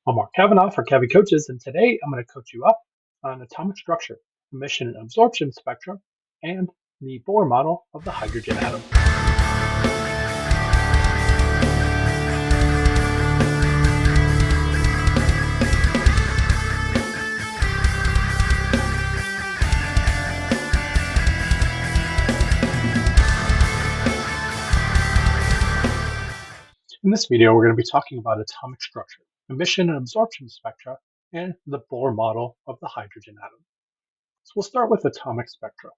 I'm Mark Kavanaugh for Cavi Coaches, and today I'm going to coach you up on atomic structure, emission and absorption spectrum, and the Bohr model of the hydrogen atom. In this video, we're going to be talking about atomic structure, emission and absorption spectra, and the Bohr model of the hydrogen atom. So we'll start with atomic spectra.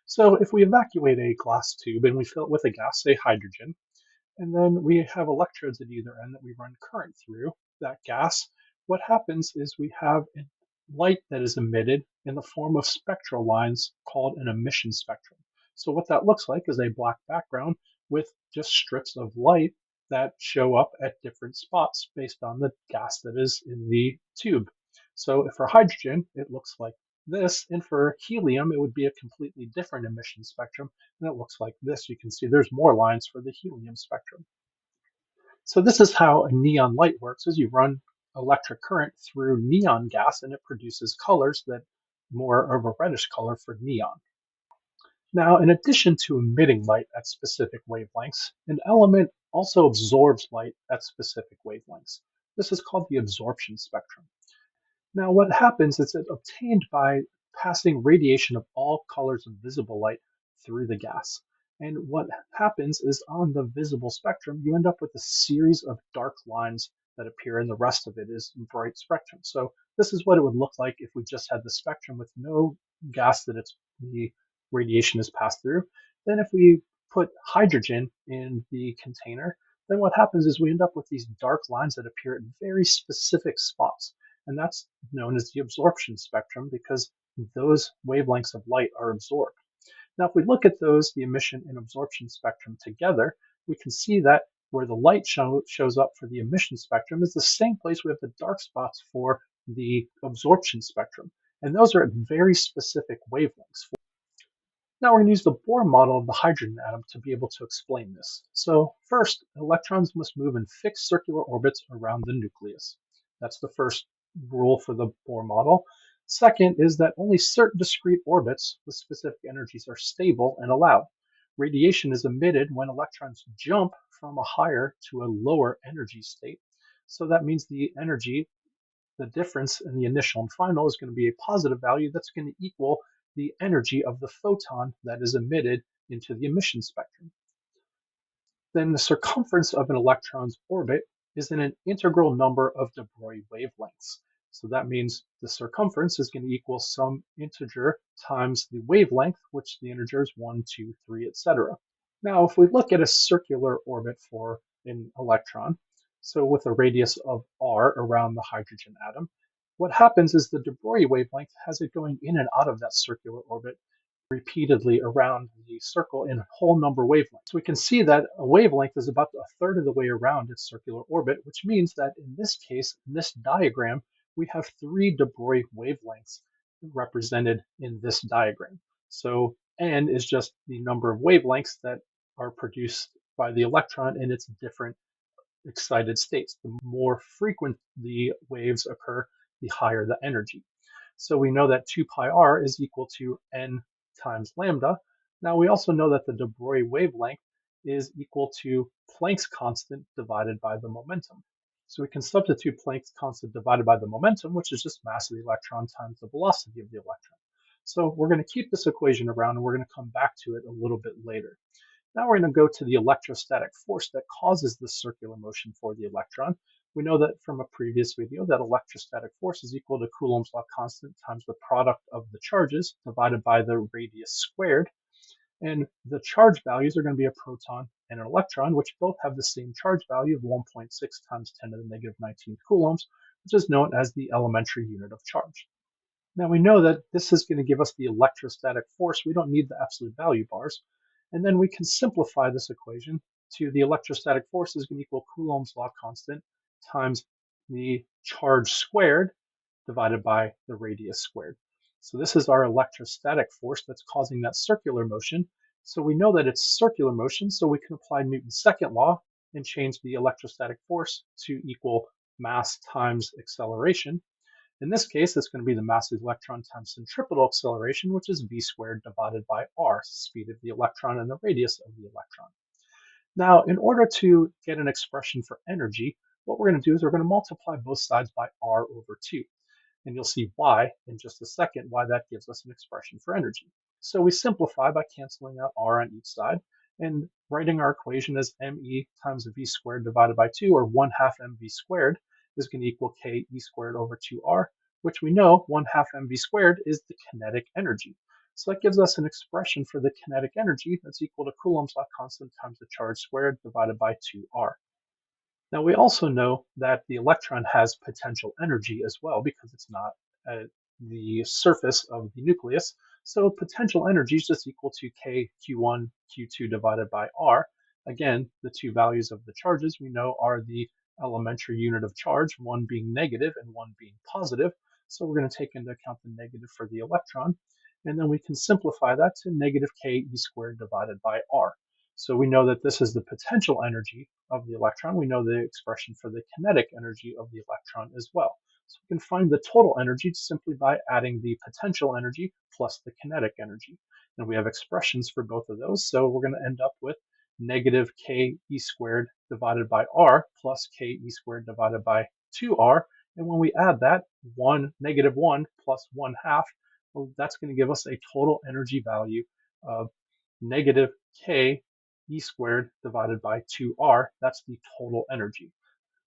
So if we evacuate a glass tube and we fill it with a gas, say hydrogen, and then we have electrodes at either end that we run current through that gas, what happens is we have light that is emitted in the form of spectral lines called an emission spectrum. So what that looks like is a black background with just strips of light that show up at different spots based on the gas that is in the tube. So for hydrogen, it looks like this, and for helium, it would be a completely different emission spectrum, and it looks like this. You can see there's more lines for the helium spectrum. So this is how a neon light works, is you run electric current through neon gas and it produces colors that more of a reddish color for neon. Now, in addition to emitting light at specific wavelengths, an element also absorbs light at specific wavelengths. This is called the absorption spectrum. Now, what happens is it's obtained by passing radiation of all colors of visible light through the gas. And what happens is on the visible spectrum, you end up with a series of dark lines that appear, and the rest of it is bright spectrum. So this is what it would look like if we just had the spectrum with no gas that the radiation is passed through. Then if we put hydrogen in the container, then what happens is we end up with these dark lines that appear at very specific spots. And that's known as the absorption spectrum because those wavelengths of light are absorbed. Now, if we look at those, the emission and absorption spectrum together, we can see that where the light shows up for the emission spectrum is the same place we have the dark spots for the absorption spectrum. And those are at very specific wavelengths. Now we're going to use the Bohr model of the hydrogen atom to be able to explain this. So first, electrons must move in fixed circular orbits around the nucleus. That's the first rule for the Bohr model. Second is that only certain discrete orbits with specific energies are stable and allowed. Radiation is emitted when electrons jump from a higher to a lower energy state. So that means the energy, the difference in the initial and final, is going to be a positive value that's going to equal the energy of the photon that is emitted into the emission spectrum. Then the circumference of an electron's orbit is in an integral number of de Broglie wavelengths. So that means the circumference is going to equal some integer times the wavelength, which the integer is 1, 2, 3, etc. Now, if we look at a circular orbit for an electron, so with a radius of r around the hydrogen atom, what happens is the de Broglie wavelength has it going in and out of that circular orbit repeatedly around the circle in a whole number of wavelengths. So we can see that a wavelength is about a third of the way around its circular orbit, which means that in this case, in this diagram, we have 3 de Broglie wavelengths represented in this diagram. So n is just the number of wavelengths that are produced by the electron in its different excited states. The more frequent the waves occur, the higher the energy. So we know that 2 pi r is equal to n times lambda. Now we also know that the de Broglie wavelength is equal to Planck's constant divided by the momentum. So we can substitute Planck's constant divided by the momentum, which is just mass of the electron times the velocity of the electron. So we're going to keep this equation around and we're going to come back to it a little bit later. Now we're going to go to the electrostatic force that causes the circular motion for the electron. We know that from a previous video that electrostatic force is equal to Coulomb's law constant times the product of the charges divided by the radius squared. And the charge values are going to be a proton and an electron, which both have the same charge value of 1.6 times 10 to the negative 19th coulombs, which is known as the elementary unit of charge. Now we know that this is going to give us the electrostatic force. We don't need the absolute value bars. And then we can simplify this equation to the electrostatic force is going to equal Coulomb's law constant times the charge squared divided by the radius squared. So this is our electrostatic force that's causing that circular motion. So we know that it's circular motion, so we can apply Newton's second law and change the electrostatic force to equal mass times acceleration. In this case, it's going to be the mass of the electron times centripetal acceleration, which is v squared divided by r, speed of the electron and the radius of the electron. Now, in order to get an expression for energy, what we're going to do is we're going to multiply both sides by r over 2. And you'll see why in just a second, why that gives us an expression for energy. So we simplify by canceling out r on each side and writing our equation as me times v squared divided by 2, or 1/2 mv squared, is going to equal ke squared over 2r, which we know 1/2 mv squared is the kinetic energy. So that gives us an expression for the kinetic energy that's equal to Coulomb's law constant times the charge squared divided by 2r. Now we also know that the electron has potential energy as well because it's not at the surface of the nucleus. So potential energy is just equal to k q1 q2 divided by r. Again, the two values of the charges we know are the elementary unit of charge, one being negative and one being positive. So we're going to take into account the negative for the electron. And then we can simplify that to negative ke squared divided by r. So we know that this is the potential energy of the electron. We know the expression for the kinetic energy of the electron as well. So we can find the total energy simply by adding the potential energy plus the kinetic energy. And we have expressions for both of those. So we're going to end up with negative ke squared divided by r plus ke squared divided by 2r. And when we add that, negative 1 plus 1/2, well, that's going to give us a total energy value of negative k squared divided by 2r. That's the total energy.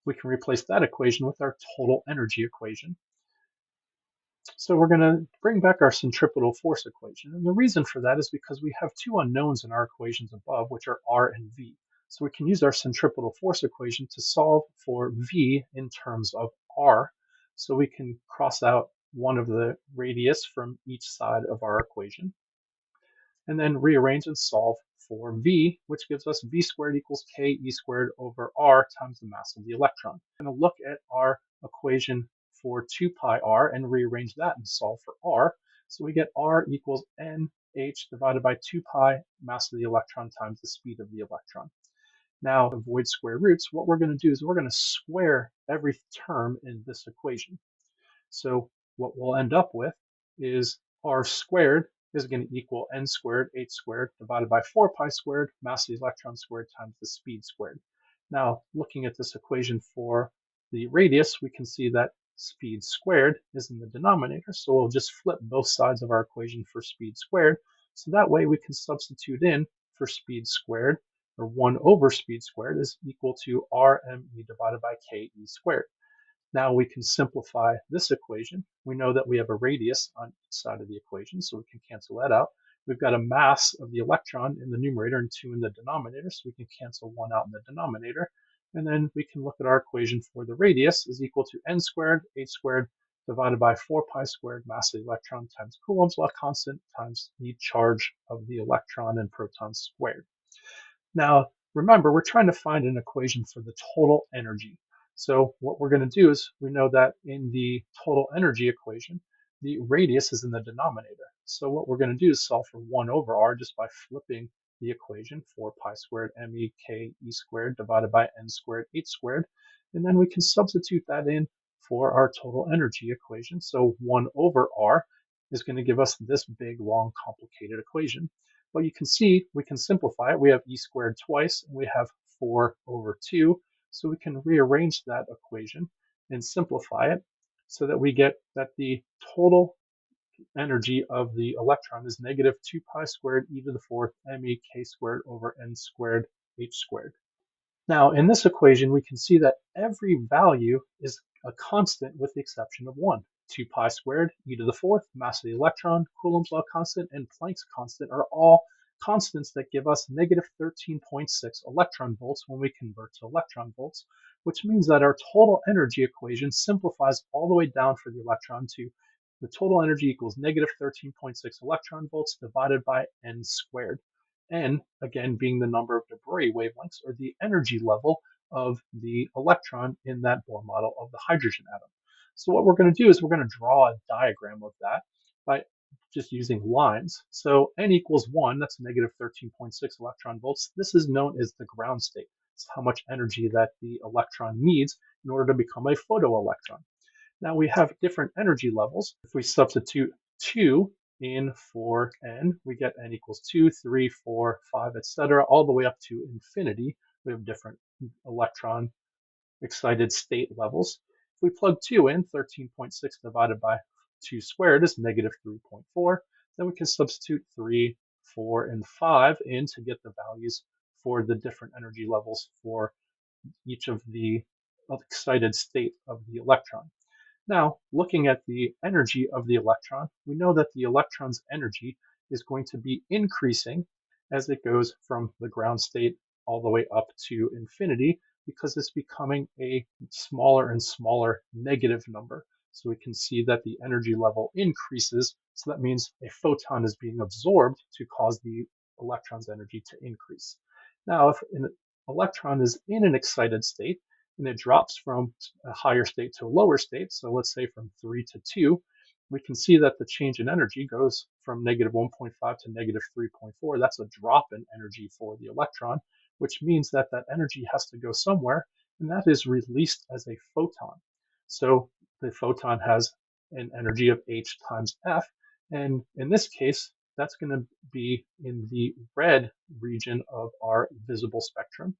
We can replace that equation with our total energy equation. So we're going to bring back our centripetal force equation. And the reason for that is because we have two unknowns in our equations above, which are r and v. So we can use our centripetal force equation to solve for v in terms of r. So we can cross out one of the radius from each side of our equation, and then rearrange and solve for v, which gives us v squared equals ke squared over r times the mass of the electron. I'm going to look at our equation for 2 pi r and rearrange that and solve for r. So we get r equals nh divided by 2 pi mass of the electron times the speed of the electron. Now, to avoid square roots, what we're going to do is we're going to square every term in this equation. So what we'll end up with is r squared is going to equal n squared h squared divided by 4 pi squared mass of the electron squared times the speed squared. Now, looking at this equation for the radius, we can see that speed squared is in the denominator, so we'll just flip both sides of our equation for speed squared. So that way we can substitute in for speed squared, or 1 over speed squared is equal to rme divided by ke squared. Now we can simplify this equation. We know that we have a radius on each side of the equation, so we can cancel that out. We've got a mass of the electron in the numerator and 2 in the denominator, so we can cancel 1 out in the denominator. And then we can look at our equation for the radius is equal to n squared h squared divided by 4 pi squared mass of the electron times Coulomb's law constant times the charge of the electron and proton squared. Now, remember, we're trying to find an equation for the total energy. So what we're going to do is we know that in the total energy equation, the radius is in the denominator. So what we're going to do is solve for 1 over r just by flipping the equation, 4 pi squared me ke squared divided by n squared h squared. And then we can substitute that in for our total energy equation. So 1 over r is going to give us this big, long, complicated equation. But you can see we can simplify it. We have e squared twice, and we have 4 over 2. So we can rearrange that equation and simplify it so that we get that the total energy of the electron is negative 2 pi squared e to the 4th me k squared over n squared h squared. Now, in this equation, we can see that every value is a constant with the exception of 1. 2 pi squared e to the 4th, mass of the electron, Coulomb's law constant, and Planck's constant are all constants that give us negative 13.6 electron volts when we convert to electron volts, which means that our total energy equation simplifies all the way down for the electron to the total energy equals negative 13.6 electron volts divided by n squared. N, again, being the number of de Broglie wavelengths, or the energy level of the electron in that Bohr model of the hydrogen atom. So what we're going to do is we're going to draw a diagram of that by just using lines. So n equals 1, that's negative 13.6 electron volts. This is known as the ground state. It's how much energy that the electron needs in order to become a photoelectron. Now we have different energy levels. If we substitute 2 in for n, we get n equals 2, 3, 4, 5, etc., all the way up to infinity. We have different electron excited state levels. If we plug 2 in, 13.6 divided by 2 squared is negative 3.4. Then we can substitute 3, 4, and 5 in to get the values for the different energy levels for each of the excited state of the electron. Now, looking at the energy of the electron, we know that the electron's energy is going to be increasing as it goes from the ground state all the way up to infinity because it's becoming a smaller and smaller negative number. So we can see that the energy level increases. So that means a photon is being absorbed to cause the electron's energy to increase. Now, if an electron is in an excited state, and it drops from a higher state to a lower state, so let's say from 3 to 2, we can see that the change in energy goes from negative 1.5 to negative 3.4. That's a drop in energy for the electron, which means that that energy has to go somewhere, and that is released as a photon. So the photon has an energy of h times f, and in this case, that's going to be in the red region of our visible spectrum.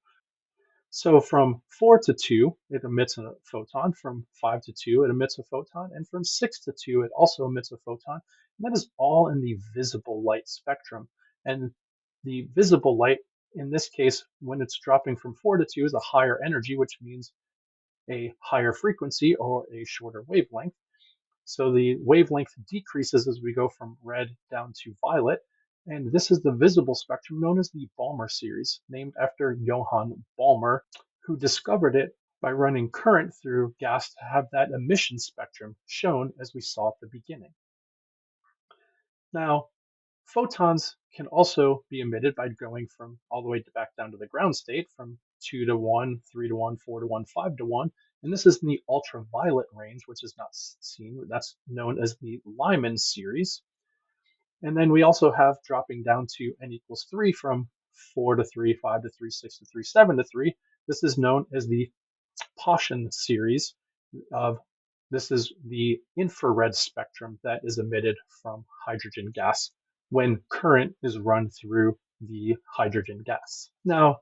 So from 4 to 2, it emits a photon. From 5 to 2, it emits a photon. And from 6 to 2, it also emits a photon. And that is all in the visible light spectrum. And the visible light, in this case, when it's dropping from 4 to 2, is a higher energy, which means a higher frequency or a shorter wavelength. So the wavelength decreases as we go from red down to violet. And this is the visible spectrum known as the Balmer series, named after Johann Balmer, who discovered it by running current through gas to have that emission spectrum shown as we saw at the beginning. Now, photons can also be emitted by going from all the way back down to the ground state from 2 to 1, 3 to 1, 4 to 1, 5 to 1. And this is in the ultraviolet range, which is not seen. That's known as the Lyman series. And then we also have dropping down to n equals 3 from 4 to 3, 5 to 3, 6 to 3, 7 to 3. This is known as the Paschen series of this is the infrared spectrum that is emitted from hydrogen gas when current is run through the hydrogen gas. Now,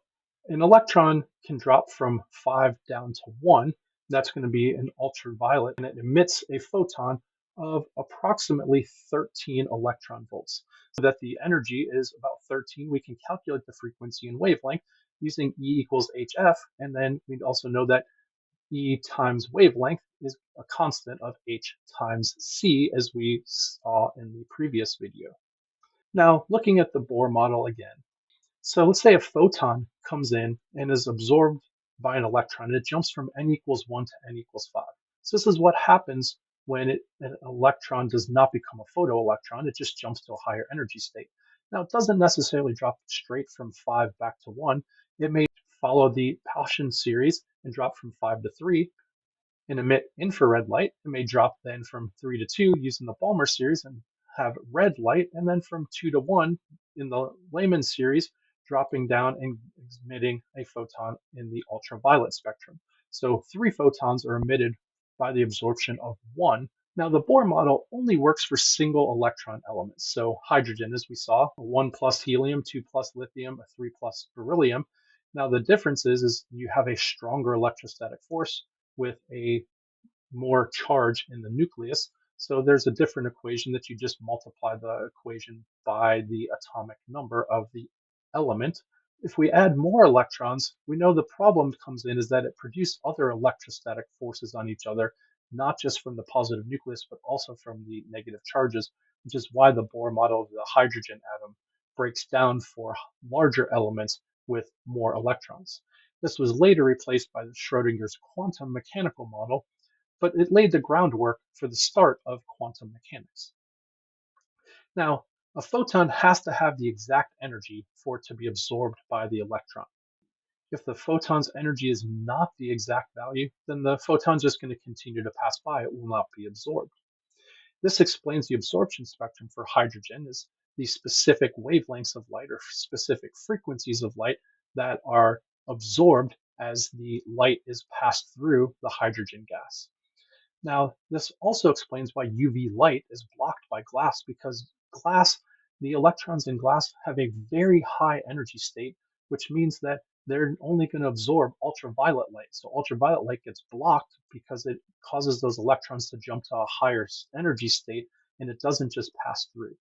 an electron can drop from 5 down to 1. That's going to be an ultraviolet, and it emits a photon of approximately 13 electron volts. So that the energy is about 13. We can calculate the frequency and wavelength using E equals HF, and then we'd also know that E times wavelength is a constant of H times C, as we saw in the previous video. Now, looking at the Bohr model again. So let's say a photon comes in and is absorbed by an electron. It jumps from n equals 1 to n equals 5. So this is what happens when an electron does not become a photoelectron. It just jumps to a higher energy state. Now, it doesn't necessarily drop straight from 5 back to 1. It may follow the Paschen series and drop from 5 to 3 and emit infrared light. It may drop then from 3 to 2 using the Balmer series and have red light, and then from 2 to 1 in the Lyman series, dropping down and emitting a photon in the ultraviolet spectrum. So 3 photons are emitted by the absorption of 1. Now the Bohr model only works for single electron elements. So hydrogen, as we saw, 1 plus helium, 2 plus lithium, a 3 plus beryllium. Now the difference is you have a stronger electrostatic force with a more charge in the nucleus. So there's a different equation that you just multiply the equation by the atomic number of the element. If we add more electrons, we know the problem comes in is that it produces other electrostatic forces on each other, not just from the positive nucleus, but also from the negative charges, which is why the Bohr model of the hydrogen atom breaks down for larger elements with more electrons. This was later replaced by Schrodinger's quantum mechanical model, but it laid the groundwork for the start of quantum mechanics. Now, a photon has to have the exact energy for it to be absorbed by the electron. If the photon's energy is not the exact value, then the photon's just going to continue to pass by. It will not be absorbed. This explains the absorption spectrum for hydrogen as the specific wavelengths of light or specific frequencies of light that are absorbed as the light is passed through the hydrogen gas. Now, this also explains why UV light is blocked by glass, because the electrons in glass have a very high energy state, which means that they're only going to absorb ultraviolet light. So ultraviolet light gets blocked because it causes those electrons to jump to a higher energy state, and it doesn't just pass through.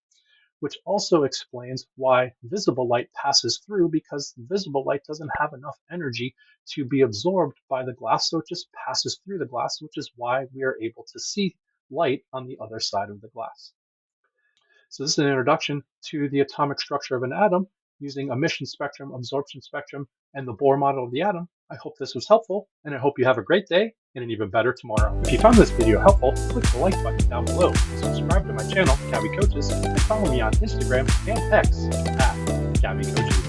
Which also explains why visible light passes through, because visible light doesn't have enough energy to be absorbed by the glass, so it just passes through the glass, which is why we are able to see light on the other side of the glass. So this is an introduction to the atomic structure of an atom using emission spectrum, absorption spectrum, and the Bohr model of the atom. I hope this was helpful, and I hope you have a great day and an even better tomorrow. If you found this video helpful, click the like button down below, subscribe to my channel, Gabby Coaches, and follow me on Instagram and X at Gabby Coaches.